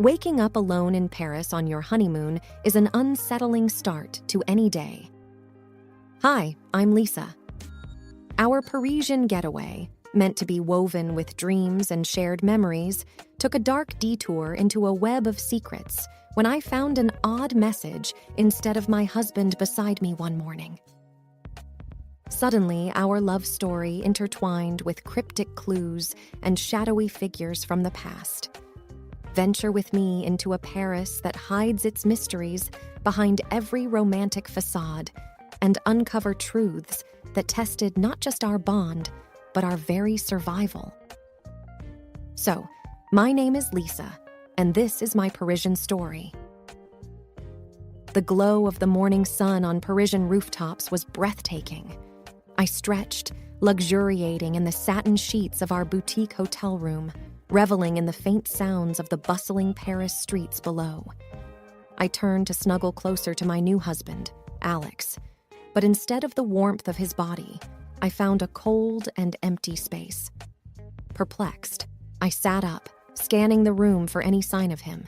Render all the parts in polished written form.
Waking up alone in Paris on your honeymoon is an unsettling start to any day. Hi, I'm Lisa. Our Parisian getaway, meant to be woven with dreams and shared memories, took a dark detour into a web of secrets when I found an odd message instead of my husband beside me one morning. Suddenly, our love story intertwined with cryptic clues and shadowy figures from the past. Venture with me into a Paris that hides its mysteries behind every romantic facade and uncover truths that tested not just our bond, but our very survival. So, my name is Lisa, and this is my Parisian story. The glow of the morning sun on Parisian rooftops was breathtaking. I stretched, luxuriating in the satin sheets of our boutique hotel room, reveling in the faint sounds of the bustling Paris streets below. I turned to snuggle closer to my new husband, Alex, but instead of the warmth of his body, I found a cold and empty space. Perplexed, I sat up, scanning the room for any sign of him.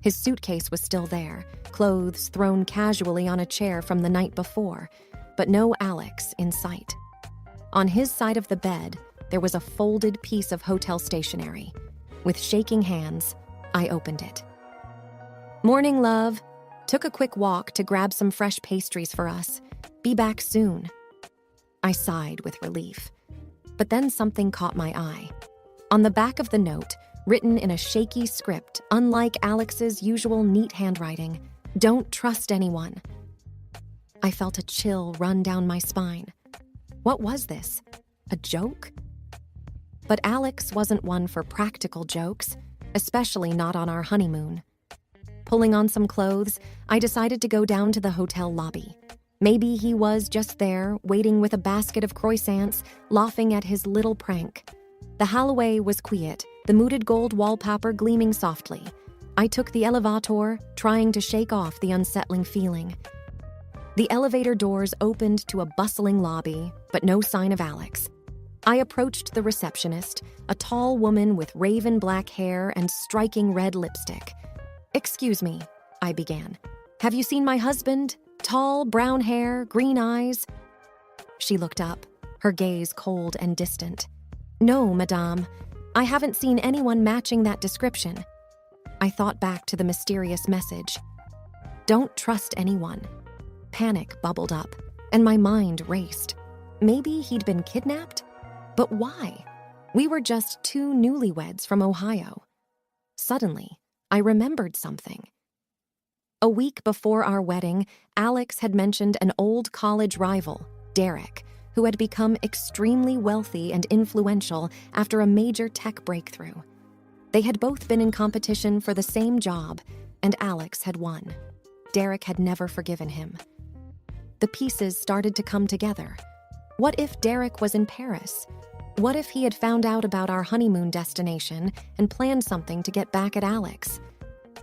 His suitcase was still there, clothes thrown casually on a chair from the night before, but no Alex in sight. On his side of the bed, there was a folded piece of hotel stationery. With shaking hands, I opened it. "Morning, love. Took a quick walk to grab some fresh pastries for us. Be back soon." I sighed with relief. But then something caught my eye. On the back of the note, written in a shaky script, unlike Alex's usual neat handwriting, "Don't trust anyone." I felt a chill run down my spine. What was this? A joke? But Alex wasn't one for practical jokes, especially not on our honeymoon. Pulling on some clothes, I decided to go down to the hotel lobby. Maybe he was just there, waiting with a basket of croissants, laughing at his little prank. The hallway was quiet, the muted gold wallpaper gleaming softly. I took the elevator, trying to shake off the unsettling feeling. The elevator doors opened to a bustling lobby, but no sign of Alex. I approached the receptionist, a tall woman with raven black hair and striking red lipstick. "Excuse me," I began. "Have you seen my husband? Tall, brown hair, green eyes?" She looked up, her gaze cold and distant. "No, madame. I haven't seen anyone matching that description." I thought back to the mysterious message. "Don't trust anyone." Panic bubbled up, and my mind raced. Maybe he'd been kidnapped? But why? We were just two newlyweds from Ohio. Suddenly, I remembered something. A week before our wedding, Alex had mentioned an old college rival, Derek, who had become extremely wealthy and influential after a major tech breakthrough. They had both been in competition for the same job, and Alex had won. Derek had never forgiven him. The pieces started to come together. What if Derek was in Paris? What if he had found out about our honeymoon destination and planned something to get back at Alex?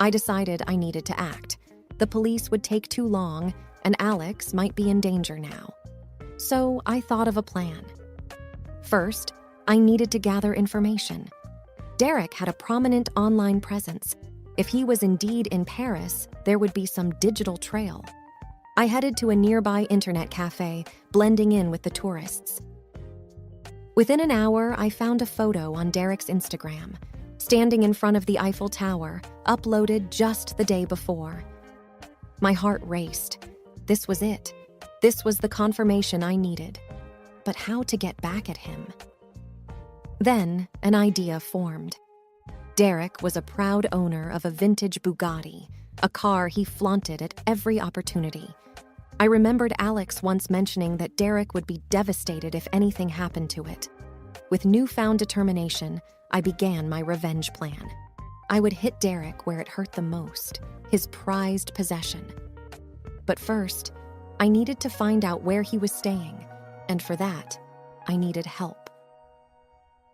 I decided I needed to act. The police would take too long, and Alex might be in danger now. So I thought of a plan. First, I needed to gather information. Derek had a prominent online presence. If he was indeed in Paris, there would be some digital trail. I headed to a nearby internet cafe, blending in with the tourists. Within an hour, I found a photo on Derek's Instagram, standing in front of the Eiffel Tower, uploaded just the day before. My heart raced. This was it. This was the confirmation I needed. But how to get back at him? Then, an idea formed. Derek was a proud owner of a vintage Bugatti, a car he flaunted at every opportunity. I remembered Alex once mentioning that Derek would be devastated if anything happened to it. With newfound determination, I began my revenge plan. I would hit Derek where it hurt the most, his prized possession. But first, I needed to find out where he was staying, and for that, I needed help.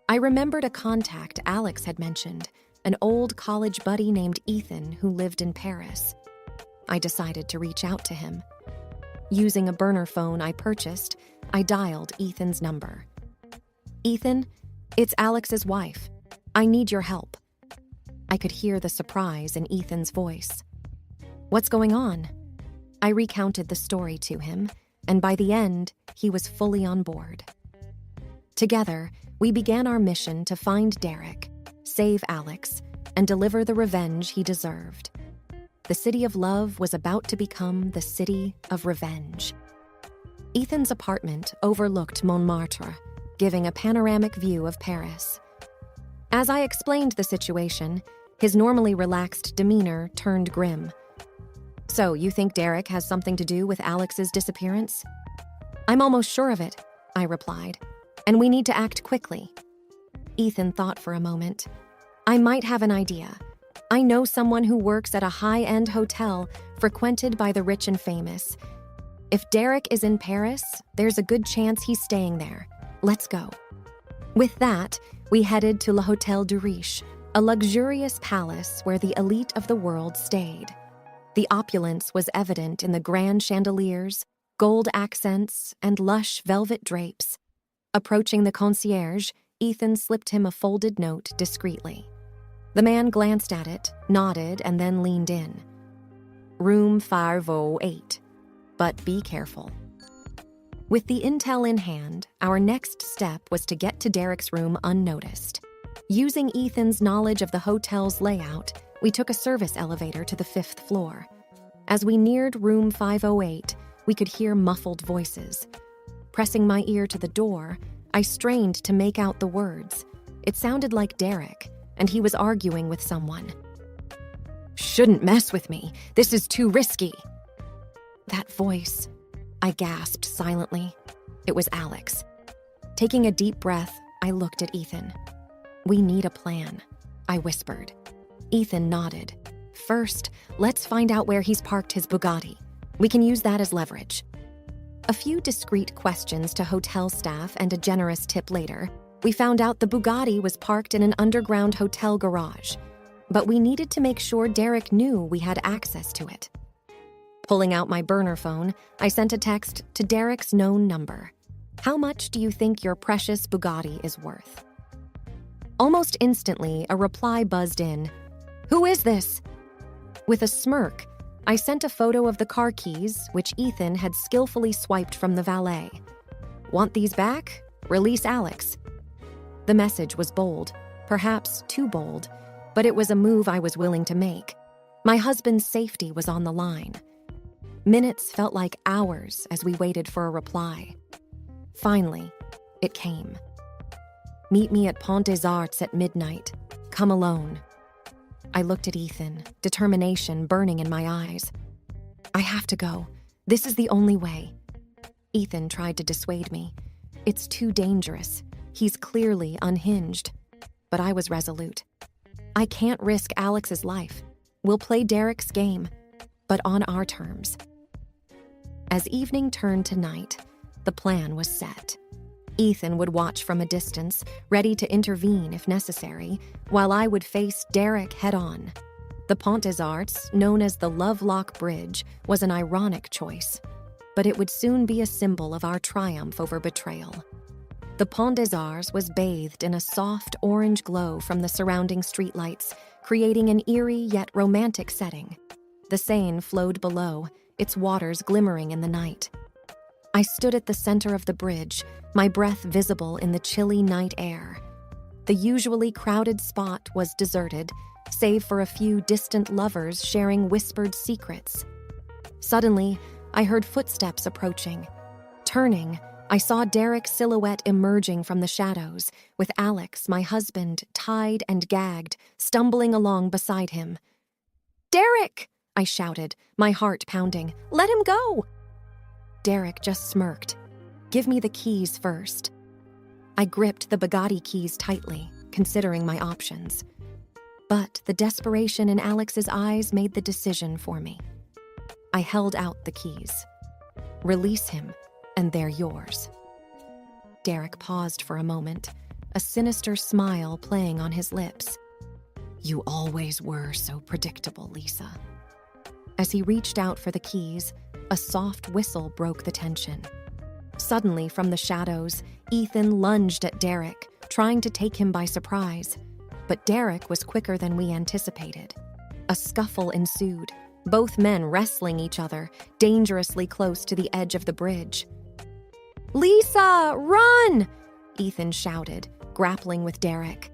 I remembered a contact Alex had mentioned, an old college buddy named Ethan who lived in Paris. I decided to reach out to him. Using a burner phone I purchased, I dialed Ethan's number. "Ethan, it's Alex's wife. I need your help." I could hear the surprise in Ethan's voice. "What's going on?" I recounted the story to him, and by the end, he was fully on board. Together, we began our mission to find Derek, save Alex, and deliver the revenge he deserved. The city of love was about to become the city of revenge. Ethan's apartment overlooked Montmartre, giving a panoramic view of Paris. As I explained the situation, his normally relaxed demeanor turned grim. "So, you think Derek has something to do with Alex's disappearance?" "I'm almost sure of it," I replied, "and we need to act quickly." Ethan thought for a moment. "I might have an idea. I know someone who works at a high-end hotel frequented by the rich and famous. If Derek is in Paris, there's a good chance he's staying there. Let's go." With that, we headed to Le Hôtel du Riche, a luxurious palace where the elite of the world stayed. The opulence was evident in the grand chandeliers, gold accents, and lush velvet drapes. Approaching the concierge, Ethan slipped him a folded note discreetly. The man glanced at it, nodded, and then leaned in. "Room 508, but be careful." With the intel in hand, our next step was to get to Derek's room unnoticed. Using Ethan's knowledge of the hotel's layout, we took a service elevator to the 5th floor. As we neared room 508, we could hear muffled voices. Pressing my ear to the door, I strained to make out the words. It sounded like Derek, and he was arguing with someone. "Shouldn't mess with me. This is too risky." That voice, I gasped silently. It was Alex. Taking a deep breath, I looked at Ethan. "We need a plan," I whispered. Ethan nodded. "First, let's find out where he's parked his Bugatti. We can use that as leverage." A few discreet questions to hotel staff and a generous tip later, we found out the Bugatti was parked in an underground hotel garage. But we needed to make sure Derek knew we had access to it. Pulling out my burner phone, I sent a text to Derek's known number. "How much do you think your precious Bugatti is worth?" Almost instantly, a reply buzzed in. "Who is this?" With a smirk, I sent a photo of the car keys, which Ethan had skillfully swiped from the valet. "Want these back? Release Alex." The message was bold, perhaps too bold, but it was a move I was willing to make. My husband's safety was on the line. Minutes felt like hours as we waited for a reply. Finally, it came. "Meet me at Pont des Arts at midnight. Come alone." I looked at Ethan, determination burning in my eyes. "I have to go. This is the only way." Ethan tried to dissuade me. "It's too dangerous. He's clearly unhinged." But I was resolute. "I can't risk Alex's life. We'll play Derek's game, but on our terms." As evening turned to night, the plan was set. Ethan would watch from a distance, ready to intervene if necessary, while I would face Derek head-on. The Pont des Arts, known as the Lovelock Bridge, was an ironic choice, but it would soon be a symbol of our triumph over betrayal. The Pont des Arts was bathed in a soft orange glow from the surrounding streetlights, creating an eerie yet romantic setting. The Seine flowed below, its waters glimmering in the night. I stood at the center of the bridge, my breath visible in the chilly night air. The usually crowded spot was deserted, save for a few distant lovers sharing whispered secrets. Suddenly, I heard footsteps approaching. Turning, I saw Derek's silhouette emerging from the shadows, with Alex, my husband, tied and gagged, stumbling along beside him. "Derek!" I shouted, my heart pounding. "Let him go!" Derek just smirked. "Give me the keys first." I gripped the Bugatti keys tightly, considering my options. But the desperation in Alex's eyes made the decision for me. I held out the keys. "Release him, and they're yours." Derek paused for a moment, a sinister smile playing on his lips. "You always were so predictable, Lisa." As he reached out for the keys, a soft whistle broke the tension. Suddenly, from the shadows, Ethan lunged at Derek, trying to take him by surprise. but Derek was quicker than we anticipated. A scuffle ensued, both men wrestling each other, dangerously close to the edge of the bridge. "Lisa, run!" Ethan shouted, grappling with Derek.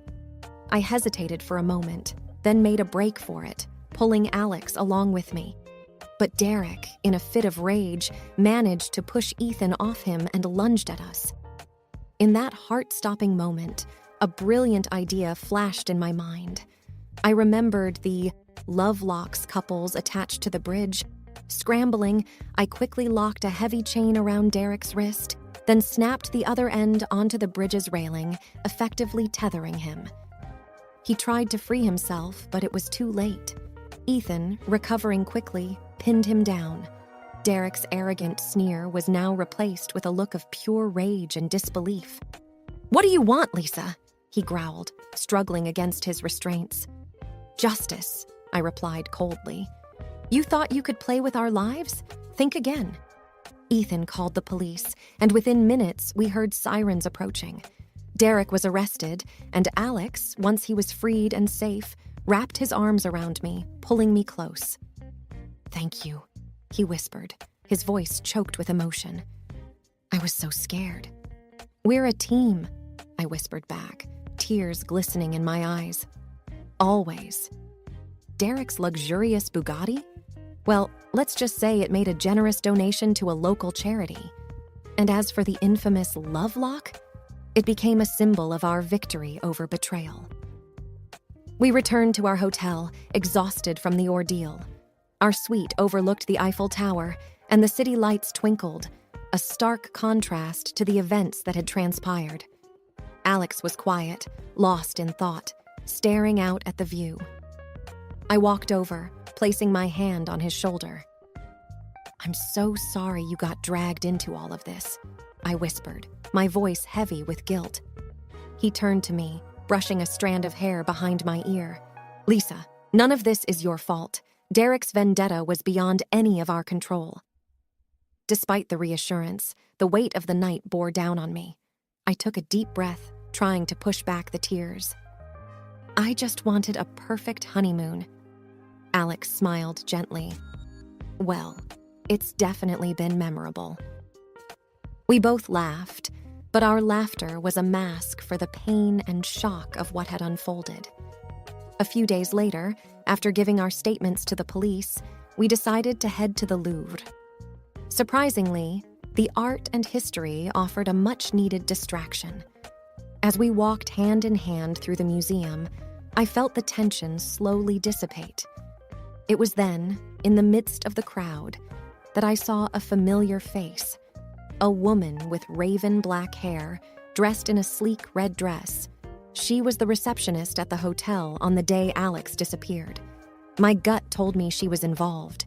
I hesitated for a moment, then made a break for it, pulling Alex along with me. But Derek, in a fit of rage, managed to push Ethan off him and lunged at us. In that heart-stopping moment, a brilliant idea flashed in my mind. I remembered the love locks couples attached to the bridge. Scrambling, I quickly locked a heavy chain around Derek's wrist, then snapped the other end onto the bridge's railing, effectively tethering him. He tried to free himself, but it was too late. Ethan, recovering quickly, pinned him down. Derek's arrogant sneer was now replaced with a look of pure rage and disbelief. "What do you want, Lisa?" he growled, struggling against his restraints. "Justice," I replied coldly. "You thought you could play with our lives? Think again." Ethan called the police, and within minutes we heard sirens approaching. Derek was arrested, and Alex, once he was freed and safe, wrapped his arms around me, pulling me close. "Thank you," he whispered, his voice choked with emotion. I was so scared. "We're a team," I whispered back, tears glistening in my eyes. "Always." Derek's luxurious Bugatti? Well, let's just say it made a generous donation to a local charity. And as for the infamous love lock, it became a symbol of our victory over betrayal. We returned to our hotel, exhausted from the ordeal. Our suite overlooked the Eiffel Tower, and the city lights twinkled, a stark contrast to the events that had transpired. Alex was quiet, lost in thought, staring out at the view. I walked over, placing my hand on his shoulder. "I'm so sorry you got dragged into all of this," I whispered, my voice heavy with guilt. He turned to me, brushing a strand of hair behind my ear. "Lisa, none of this is your fault. Derek's vendetta was beyond any of our control." Despite the reassurance, the weight of the night bore down on me. I took a deep breath, trying to push back the tears. "I just wanted a perfect honeymoon." Alex smiled gently. "Well, it's definitely been memorable." We both laughed, but our laughter was a mask for the pain and shock of what had unfolded. A few days later, after giving our statements to the police, we decided to head to the Louvre. Surprisingly, the art and history offered a much-needed distraction. As we walked hand in hand through the museum, I felt the tension slowly dissipate. It was then, in the midst of the crowd, that I saw a familiar face. A woman with raven black hair, dressed in a sleek red dress. She was the receptionist at the hotel on the day Alex disappeared. My gut told me she was involved.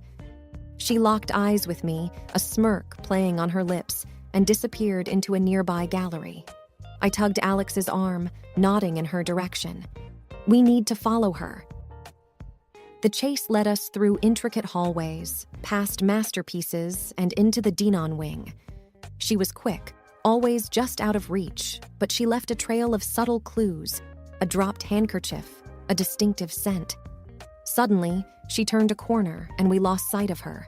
She locked eyes with me, a smirk playing on her lips, and disappeared into a nearby gallery. I tugged Alex's arm, nodding in her direction. "We need to follow her." The chase led us through intricate hallways, past masterpieces, and into the Dinan wing. She was quick, always just out of reach, but she left a trail of subtle clues, a dropped handkerchief, a distinctive scent. Suddenly, she turned a corner and we lost sight of her.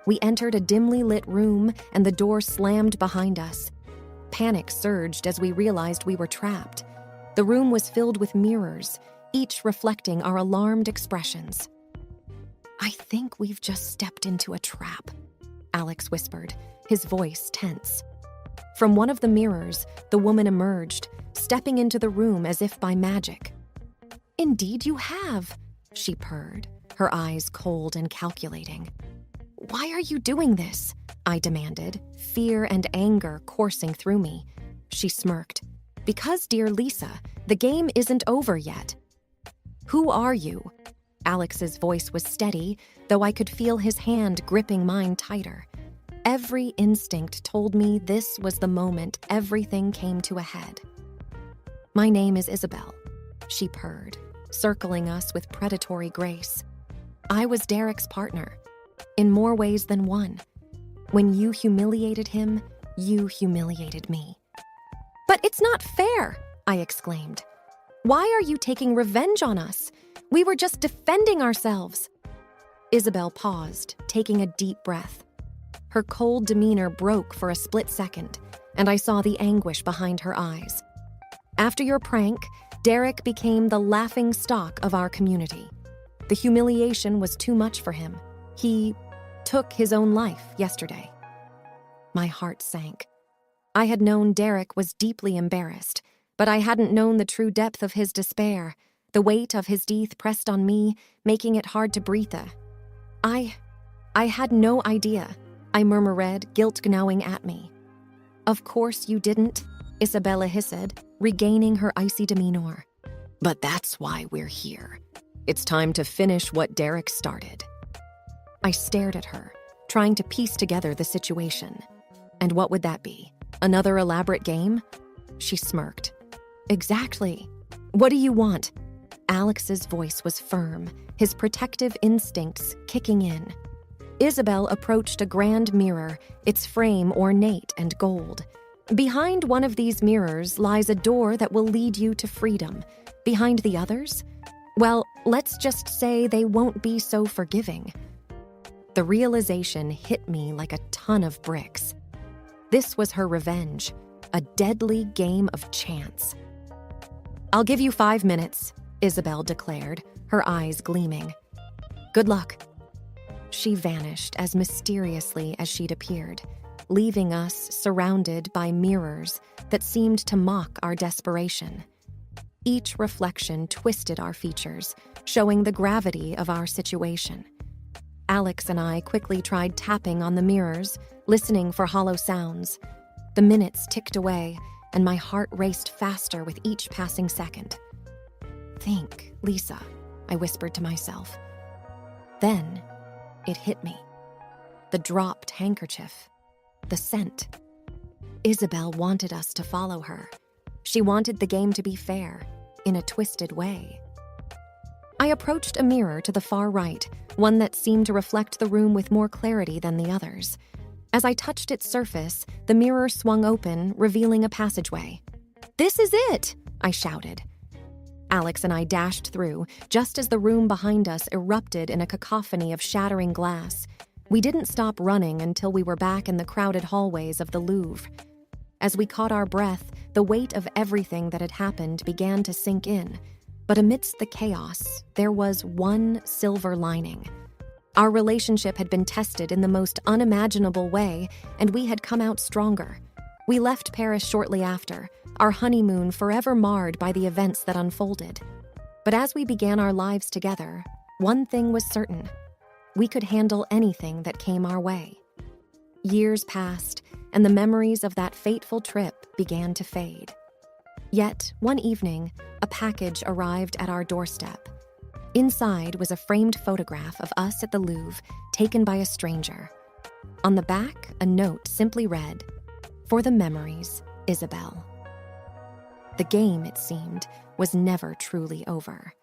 We entered a dimly lit room and the door slammed behind us. Panic surged as we realized we were trapped. The room was filled with mirrors, each reflecting our alarmed expressions. "I think we've just stepped into a trap," Alex whispered, his voice tense. From one of the mirrors, the woman emerged, stepping into the room as if by magic. "Indeed you have," she purred, her eyes cold and calculating. "Why are you doing this?" I demanded, fear and anger coursing through me. She smirked. "Because, dear Lisa, the game isn't over yet." "Who are you?" Alex's voice was steady, though I could feel his hand gripping mine tighter. Every instinct told me this was the moment everything came to a head. "My name is Isabel," she purred, circling us with predatory grace. "I was Derek's partner, in more ways than one. When you humiliated him, you humiliated me." "But it's not fair!" I exclaimed. Why are you taking revenge on us? We were just defending ourselves." Isabel paused, taking a deep breath. Her cold demeanor broke for a split second, and I saw the anguish behind her eyes. "After your prank, Derek became the laughing stock of our community. The humiliation was too much for him. He took his own life yesterday." My heart sank. I had known Derek was deeply embarrassed, but I hadn't known the true depth of his despair. The weight of his teeth pressed on me, making it hard to breathe. I had no idea," I murmured, guilt gnawing at me. "Of course you didn't," Isabella hissed, regaining her icy demeanor. "But that's why we're here. It's time to finish what Derek started." I stared at her, trying to piece together the situation. "And what would that be? Another elaborate game?" She smirked. "Exactly. What do you want?" Alex's voice was firm, his protective instincts kicking in. Isabel approached a grand mirror, its frame ornate and gold. "Behind one of these mirrors lies a door that will lead you to freedom. Behind the others? Well, let's just say they won't be so forgiving." The realization hit me like a ton of bricks. This was her revenge, a deadly game of chance. "I'll give you 5 minutes," Isabel declared, her eyes gleaming. "Good luck." She vanished as mysteriously as she'd appeared, leaving us surrounded by mirrors that seemed to mock our desperation. Each reflection twisted our features, showing the gravity of our situation. Alex and I quickly tried tapping on the mirrors, listening for hollow sounds. The minutes ticked away, and my heart raced faster with each passing second. "Think, Lisa," I whispered to myself. Then it hit me. The dropped handkerchief. The scent. Isabel wanted us to follow her. She wanted the game to be fair, in a twisted way. I approached a mirror to the far right, one that seemed to reflect the room with more clarity than the others. As I touched its surface, the mirror swung open, revealing a passageway. "This is it!" I shouted. Alex and I dashed through, just as the room behind us erupted in a cacophony of shattering glass. We didn't stop running until we were back in the crowded hallways of the Louvre. As we caught our breath, the weight of everything that had happened began to sink in. But amidst the chaos, there was one silver lining. Our relationship had been tested in the most unimaginable way, and we had come out stronger. We left Paris shortly after, our honeymoon forever marred by the events that unfolded. But as we began our lives together, one thing was certain. We could handle anything that came our way. Years passed, and the memories of that fateful trip began to fade. Yet, one evening, a package arrived at our doorstep. Inside was a framed photograph of us at the Louvre, taken by a stranger. On the back, a note simply read, "For the memories, Isabel." The game, it seemed, was never truly over.